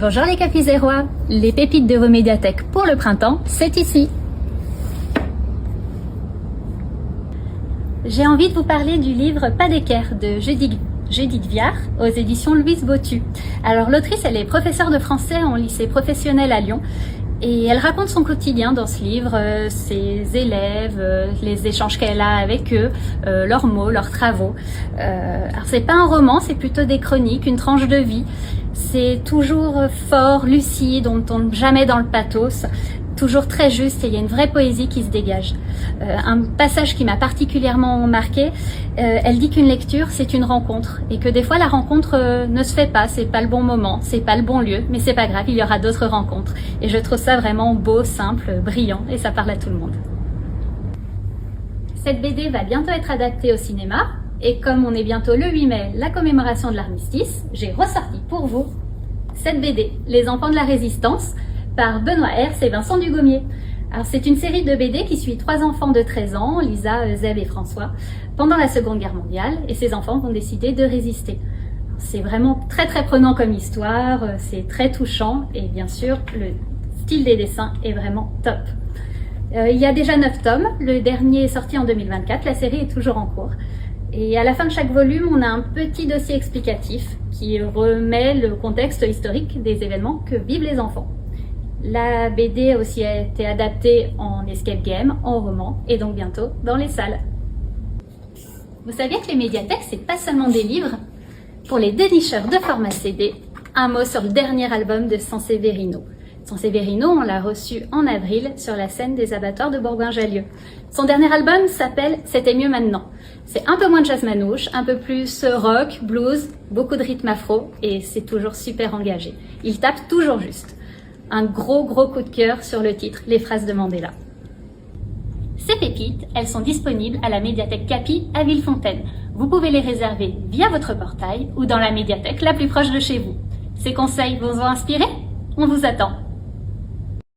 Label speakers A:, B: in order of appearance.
A: Bonjour les Capizérois, les pépites de vos médiathèques pour le printemps, c'est ici. J'ai envie de vous parler du livre Pas d'équerre de Judith Viard aux éditions Louise Bottu. Alors l'autrice, elle est professeure de français en lycée professionnel à Lyon et elle raconte son quotidien dans ce livre, ses élèves, les échanges qu'elle a avec eux, leurs mots, leurs travaux. Alors c'est pas un roman, c'est plutôt des chroniques, une tranche de vie. C'est toujours fort, lucide, on ne tombe jamais dans le pathos, toujours très juste et il y a une vraie poésie qui se dégage. Un passage qui m'a particulièrement marqué, elle dit qu'une lecture c'est une rencontre et que des fois la rencontre ne se fait pas, c'est pas le bon moment, c'est pas le bon lieu, mais c'est pas grave, il y aura d'autres rencontres. Et je trouve ça vraiment beau, simple, brillant et ça parle à tout le monde. Cette BD va bientôt être adaptée au cinéma. Et comme on est bientôt le 8 mai, la commémoration de l'armistice, j'ai ressorti pour vous cette BD, Les enfants de la résistance, par Benoît Hers et Vincent Dugommier. Alors c'est une série de BD qui suit 3 enfants de 13 ans, Lisa, Zeb et François, pendant la Seconde Guerre mondiale, et ces enfants vont décider de résister. C'est vraiment très prenant comme histoire, c'est très touchant, et bien sûr, le style des dessins est vraiment top. Il y a déjà 9 tomes, le dernier est sorti en 2024, la série est toujours en cours. Et à la fin de chaque volume, on a un petit dossier explicatif qui remet le contexte historique des événements que vivent les enfants. La BD a aussi été adaptée en escape game, en roman et donc bientôt dans les salles. Vous saviez que les médiathèques, c'est pas seulement des livres? Pour les dénicheurs de format CD, un mot sur le dernier album de Sanseverino. Sanseverino, on l'a reçu en avril sur la scène des abattoirs de Bourgoin-Jallieu. Son dernier album s'appelle C'était mieux maintenant. C'est un peu moins de jazz manouche, un peu plus rock, blues, beaucoup de rythme afro et c'est toujours super engagé. Il tape toujours juste. Un gros coup de cœur sur le titre, les phrases de Mandela. Ces pépites, elles sont disponibles à la médiathèque Capi à Villefontaine. Vous pouvez les réserver via votre portail ou dans la médiathèque la plus proche de chez vous. Ces conseils vous ont inspiré? On vous attend.